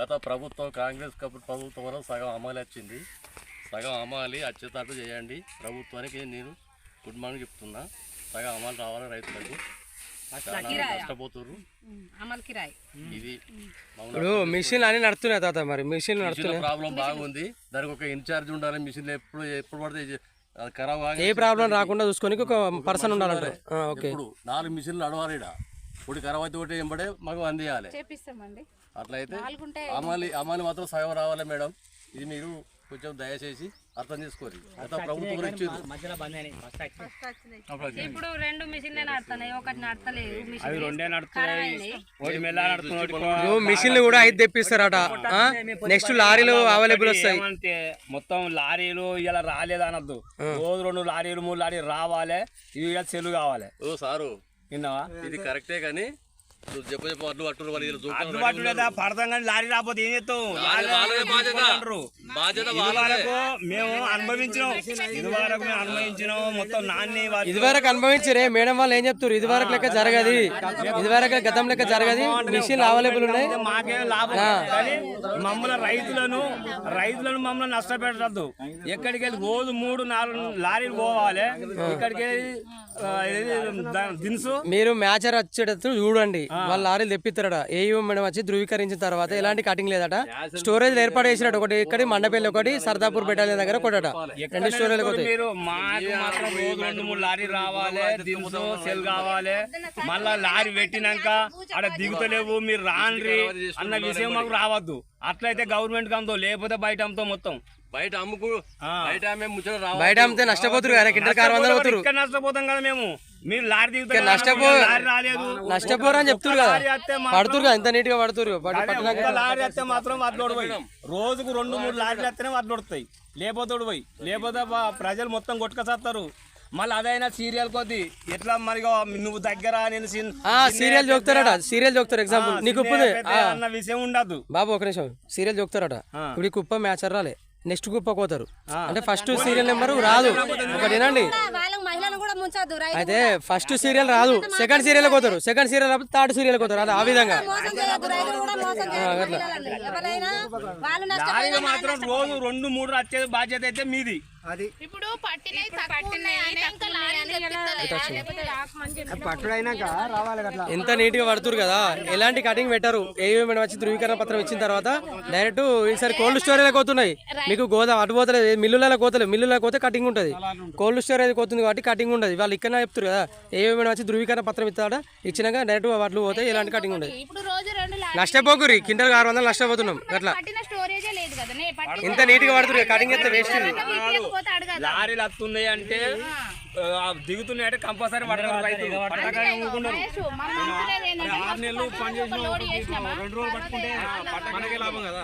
గత ప్రభుత్వం కాంగ్రెస్ ప్రభుత్వంలో సగం అమలు వచ్చింది, సగం అమలు వచ్చేటట్టు చేయండి. ప్రభుత్వానికి నేను గుడ్ మార్నింగ్ చెప్తున్నా. సగం అమలు రావాలి రైతులకు, నష్టపోతున్నారు. ఇది ఇప్పుడు మిషన్ అన్ని నడుతున్నాయి తాత, మరి మిషన్ ప్రాబ్లం బాగుంది. దానికి ఒక ఇన్ఛార్జ్ ఉండాలి. మిషన్ ఎప్పుడు పడితే ఖరాబ్ ఏ ప్రాబ్లం రాకుండా చూసుకొని ఒక పర్సన్ ఉండాలంటే ఇప్పుడు 4 మిషన్లు నడవాలి. ఒకటి ఖరాబ్ అయితే ఒకటి ఎంబడే మాకు అందియాలి. అట్లయితే అమలు మాత్రం సగం రావాలి మేడం. ఇది మీరు కొంచెం దయచేసి అర్థం చేసుకోవాలి. ప్రభుత్వం ఇప్పుడు 2 మిషన్లే నడుతున్నాయి, ఒకటి నడతలేదు. మిషన్లు కూడా 5 తెప్పిస్తారట. నెక్స్ట్ లారీలు అవైలబుల్ వస్తాయి. మొత్తం లారీలు ఇలా రాలేదు అనొద్దు. రోజు 2 లారీలు 3 లారీలు రావాలి. ఇవి సెలు కావాలి. ఓ సారు విన్నావా? ఇది కరెక్టే కానీ పడతాం కానీ లారీ రాకపోతే ఏం చేస్తాం? మేము అనుభవించినాం, మొత్తం నాన్ని ఇదివరకు అనుభవించరే మేడం వాళ్ళు ఏం చెప్తారు? ఇదివరకు లెక్క జరగదు, ఇదివరకు గతం లెక్క జరగదు. మిషన్ అవైలబుల్ ఉన్నాయి. మాకేం లాభం కానీ మమ్మల్ని రైతులను మమ్మల్ని నష్టపెట్టద్దు. ఎక్కడికి వెళ్ళి రోజు 3-4 లారీలు పోవాలి. ఇక్కడికి వెళ్ళి దినుసు మీరు మ్యాచర్ వచ్చేటట్టు చూడండి. వాళ్ళ లారీలు తెప్పిస్తారట. ఏయూ మేడం వచ్చి ధృవీకరించిన తర్వాత ఎలాంటి కటింగ్ లేదట. స్టోరేజ్ ఏర్పాటు చేసినట్టు ఒకటి ఇక్కడ మండపల్లి, ఒకటి సర్దాపూర్ బెటాలియన్ దగ్గర ఒకటట. 2 స్టోరేజ్ మాత్రం రోజు 2-3 లారీ రావాలి. దినుసు సెల్ కావాలి. మళ్ళా లారీ పెట్టినాక అక్కడ దిగుతలేవు మీరు రాండ్రి అన్న విషయం మాకు రావద్దు. అట్లయితే గవర్నమెంట్ కంతో, లేకపోతే బయట అమ్ముతో మొత్తం బయట బయట అమ్మితే నష్టపోతురు కదా. ఇక్కడ నష్టపోతాం కదా మేము. మీరు లారీ దిగుతారు, లారీ రాలేదు నష్టపోరు అని చెప్తారు కదా. పడుతురు కదా, ఎంత నీట్ గా పడుతురు. లారీ వస్తే మాత్రం వడ్లోడు పోయి రోజుకు 2-3 లారీలు వస్తేనే వడ్లోడుతాయి. లేకపోతే పోయి లేకపోతే ప్రజలు మొత్తం కొట్టుకొస్తారు. మళ్ళీ అదైనా సీరియల్ కొద్ది ఎట్లా మరి నువ్వు దగ్గర నేను సీరియల్ చూస్తారట. సీరియల్ చూస్తారు. ఎగ్జాంపుల్ నీకు అన్న విషయం ఉండదు బాబు. ఒక నిమిషం, సీరియల్ చూస్తారట. ఇప్పుడు కుప్ప మ్యాచ్ రాలే, నెక్స్ట్ కుప్ప పోతారు అంటే ఫస్ట్ సీరియల్ నెంబర్ రాదు. ఒకటి వినండి, అయితే ఫస్ట్ సీరియల్ రాదు, సెకండ్ సీరియల్ పోతారు. సెకండ్ సీరియల్ రాకపోతే థర్డ్ సీరియల్ పోతారు. అది ఆ విధంగా మాత్రం రోజు 2-3 వచ్చేది బాధ్యత అయితే మీది. ఇప్పుడు ఎంత నీట్ గా పడుతురు కదా. ఎలాంటి కటింగ్ పెట్టరు. ఏవి మేడం వచ్చి ధృవీకరణ పత్రం ఇచ్చిన తర్వాత డైరెక్ట్ ఈసారి కోల్డ్ స్టోరేజ్ పోతున్నాయి. మీకు గోదాం అటు పోతలేదు, మిల్లులలో పోతలేదు. మిల్లులో పోతే కటింగ్ ఉంటుంది, కోల్డ్ స్టోరేజ్ పోతుంది కాబట్టి కటింగ్ ఉండదు. వాళ్ళు ఇక్కడ చెప్తారు కదా, ఏవి మేడం వచ్చి ధృవీకరణ పత్రం ఇస్తాడా, ఇచ్చినాక డైరెక్ట్ వాటిలో పోతే ఎలాంటి కటింగ్ ఉండదు. నష్టపోకురి, కింటల్ 600 నష్టపోతున్నాం. అట్లా ఇంత నీట్ గా పడుతుంది. కటింగ్ అయితే వేస్ట్. లారీలు వస్తున్నాయి అంటే దిగుతున్నాయి అంటే కంపల్సరీ పడతారు. 6 నెలలు పని చేసిన 2 రోజులు పట్టుకుంటే మనకే లాభం కదా.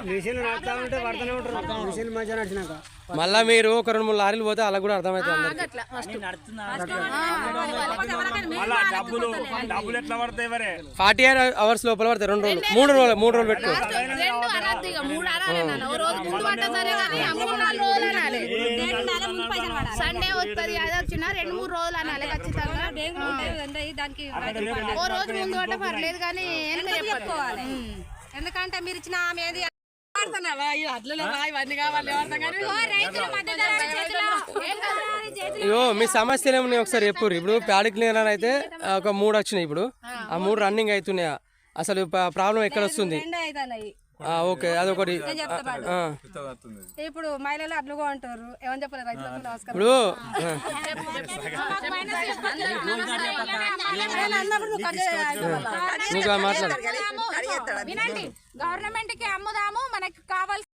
మళ్ళా మీరు ఒక 2-3 లారీలు పోతే అలా కూడా అర్థమవుతుంది. డబ్బులు ఎట్లా పడతాయి? 48 అవర్స్ లోపల పడతాయి. 2 రోజులు 3 రోజులు పెట్టుకో. సండే వస్తుంది, అది వచ్చిన 2-3 రోజులు అనాలి ఖచ్చితంగా. ఓ రోజు ముందు అంటే పర్లేదు కానీ చెప్పుకోవాలి. ఎందుకంటే మీరు ఇచ్చిన ఇగో మీ సమస్యలు ఏమన్నా ఒకసారి చెప్పుర్రు. ఇప్పుడు ప్యాడ్ క్లీనర్ అయితే ఒక 3 వచ్చినాయి. ఇప్పుడు ఆ 3 రన్నింగ్ అవుతున్నాయా? అసలు ప్రాబ్లం ఎక్కడ వస్తుంది? ఓకే, అదొకటి. ఇప్పుడు మహిళలు అట్లుగా ఉంటారు, ఏమని చెప్పలేదు రైతులకు నమస్కారం. ఇప్పుడు మాట్లాడు. వినండి, గవర్నమెంట్ కి అమ్ముదాము, మనకి కావాల్సి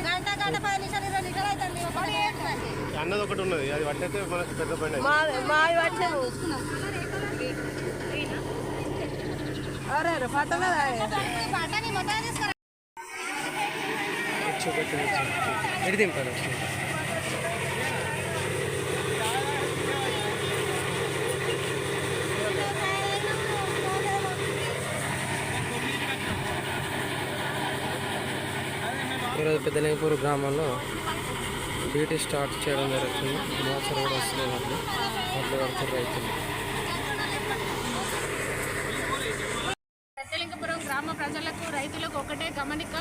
గంట 10 నిమిషాలు 20 నిమిషాలు అవుతుంది ఒకటి అన్నది ఒకటి ఉన్నది అది పట్టయితే మనకు పెద్ద బండి పట్టని మొత్తం తీసుకురా ఎడి దింపాను ఈరోజు పెద్దలింగపూర్ గ్రామంలో డ్యూటీ స్టార్ట్ చేయడం జరుగుతుంది. మోసరు కూడా వస్తున్నాయి వాళ్ళు పడుతున్నారు రైతులు. పెద్దలింగపురం గ్రామ ప్రజలకు రైతులకు ఒకటే గమనిక,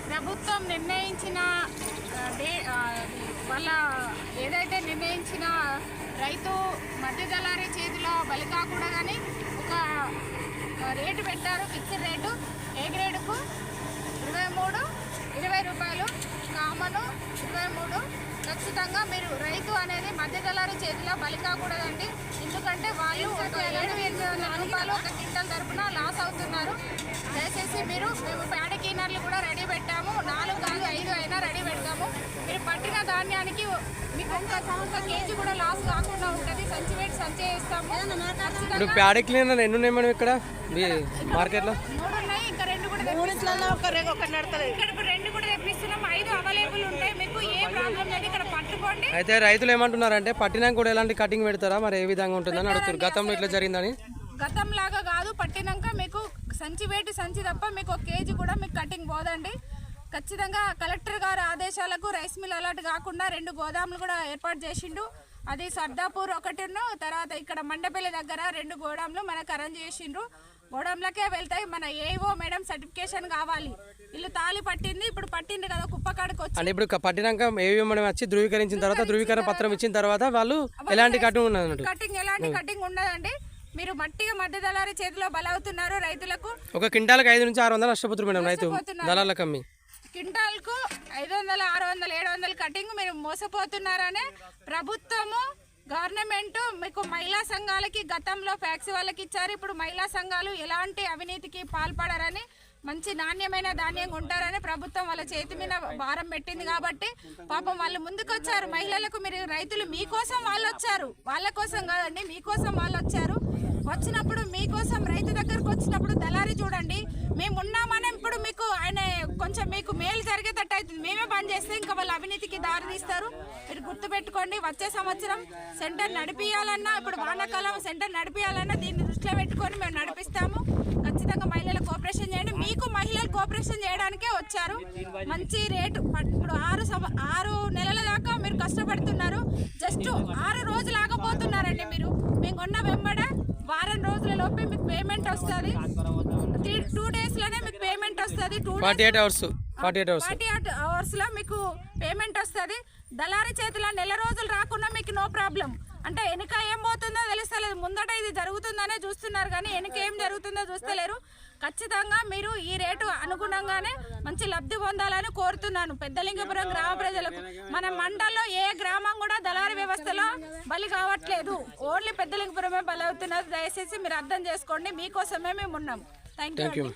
ప్రభుత్వం నిర్ణయించిన వాళ్ళ ఏదైతే నిర్ణయించిన రైతు మధ్య దళారీ చేతిలో బలి కాకుండా కానీ ఒక రేటు పెట్టారు. ఫిక్స్డ్ రేటు ఏ గ్రేడ్కు 20 రూపాయలు, కామను 23. ఖచ్చితంగా మీరు రైతు అనేది మధ్య దళారీ చేతిలో బలి కాకూడదండి. ఎందుకంటే వాళ్ళు 7,800 రూపాయలు ఒక క్వింటల్ తరపున లాస్ అవుతున్నారు. దయచేసి మేము ప్యాడ క్లీనర్లు కూడా రెడీ పెట్టాము. 4 కాదు 5 అయినా రెడీ పెడతాము. మీరు పట్టిన ధాన్యానికి మీకు ఒక కేజీ కూడా లాస్ కాకుండా ఉంటుంది. సంచి పెట్టి సంచి వేస్తాము. ఇప్పుడు ప్యాడ క్లీనర్ ఎన్ని ఉన్నాయి మేడం ఇక్కడ మార్కెట్లో? 3 ఉన్నాయి, ఇంకా 2 కూడా ఇక్కడ 2 కూడా తెప్పిస్తున్నాం. 5 అవైలబుల్ ఉంటాయి. మీకు ఏ ప్రాబ్లం లేదు, ఇక్కడ పట్టుకోండి. అయితే రైతులు ఏమంటున్నారంటే పట్టినాక కూడా ఎలాంటి కటింగ్ పెడతారా, మరి ఏ విధంగా ఉంటుందని అడుగుతారు. గతంలో ఇట్లా జరిగిందని? గతం లాగా కాదు, పట్టినాక మీకు సంచి వేటి సంచి తప్ప మీకు 1 కేజీ కూడా మీకు కటింగ్ పోదండి. ఖచ్చితంగా కలెక్టర్ గారి ఆదేశాలకు రైస్ మిల్ అలర్ట్ కాకుండా 2 గోదాములు కూడా ఏర్పాటు చేసిండు. అది సర్దాపూర్ ఒకటిను, తర్వాత ఇక్కడ మండపల్లి దగ్గర 2 గోడాములు మనకు అరేంజ్ చేసిండ్రు. గోడంలకే వెళ్తాయి. మన ఏఓ మేడం సర్టిఫికేషన్ కావాలి. ఇల్లు తాళి పట్టింది, ఇప్పుడు పట్టింది కదా కుప్పకాడికి వచ్చి. అంటే ఇప్పుడు పట్టినాక ఏఓ మేడం వచ్చి ధృవీకరించిన తర్వాత, ధృవీకరణ పత్రం ఇచ్చిన తర్వాత వాళ్ళు ఎలాంటి కటింగ్ ఉన్నది? ఎలాంటి కటింగ్ ఉండదండి. మీరు మట్టిగా మధ్య దళారీ చేతిలో బలవుతున్నారు. రైతులకు ఒక క్వింటాలకు 500 నుంచి 600 నష్టపోతున్నారు మేడం రైతు దళాలకు అమ్మి. క్వింటాల్కు 500, 600, 700 కటింగ్ మీరు మోసపోతున్నారనే ప్రభుత్వము గవర్నమెంట్ మీకు మహిళా సంఘాలకి గతంలో ఫ్యాక్సీ వాళ్ళకి ఇచ్చారు. ఇప్పుడు మహిళా సంఘాలు ఎలాంటి అవినీతికి పాల్పడరని, మంచి నాణ్యమైన ధాన్యం ఉంటారని ప్రభుత్వం వాళ్ళ చేతి మీద భారం పెట్టింది. కాబట్టి పాపం వాళ్ళు ముందుకు వచ్చారు. మహిళలకు మీరు రైతులు మీకోసం వాళ్ళు వచ్చారు, వాళ్ళ కోసం కాదండి, మీకోసం వాళ్ళు వచ్చారు. వచ్చినప్పుడు మీకోసం రైతు దగ్గరకు వచ్చినప్పుడు దళారీ చూడండి, మేము ఉన్నామని ఇప్పుడు మీకు ఆయన కొంచెం మీకు మేలు జరిగేటట్టు అవుతుంది. మేమే బంద్ చేస్తే ఇంకా వాళ్ళు అవినీతికి దారి తీస్తారు. మీరు గుర్తుపెట్టుకోండి, వచ్చే సంవత్సరం సెంటర్ నడిపియాలన్నా, ఇప్పుడు వానాకాలం సెంటర్ నడిపియాలన్నా దీన్ని దృష్టిలో పెట్టుకొని మేము నడిపిస్తాము. ఖచ్చితంగా మహిళలు కోఆపరేషన్ చేయండి. మీకు మహిళలు కోఆపరేషన్ చేయడానికే వచ్చారు. మంచి రేటు ఇప్పుడు 6 నెలల దాకా మీరు కష్టపడుతున్నారు. జస్ట్ 6 రోజులు ఆగబోతున్నారండి. మీరు మేము కొన్న వెంబడ వారం రోజుల లోపే మీకు పేమెంట్ వస్తుంది. 2 days లోనే మీకు పేమెంట్ వస్తుంది. 48 hours లో మీకు పేమెంట్ వస్తుంది. దళారీ చేతిలో నెల రోజులు రాకుండా మీకు నో ప్రాబ్లం. అంటే వెనుక ఏం పోతుందో తెలుస్తలేదు, ముందట ఇది జరుగుతుందనే చూస్తున్నారు కానీ వెనుక ఏం జరుగుతుందో చూస్తలేరు. ఖచ్చితంగా మీరు ఈ రేటు అనుగుణంగానే మంచి లబ్ధి పొందాలని కోరుతున్నాను పెద్దలింగపురం గ్రామ ప్రజలకు. మన మండలంలో ఏ గ్రామం కూడా దళారీ వ్యవస్థలో బలి కావట్లేదు, ఓన్లీ పెద్దలింగపురమే బలి అవుతున్నారు. దయచేసి మీరు అర్థం చేసుకోండి, మీకోసమే మేము ఉన్నాం. Thank you.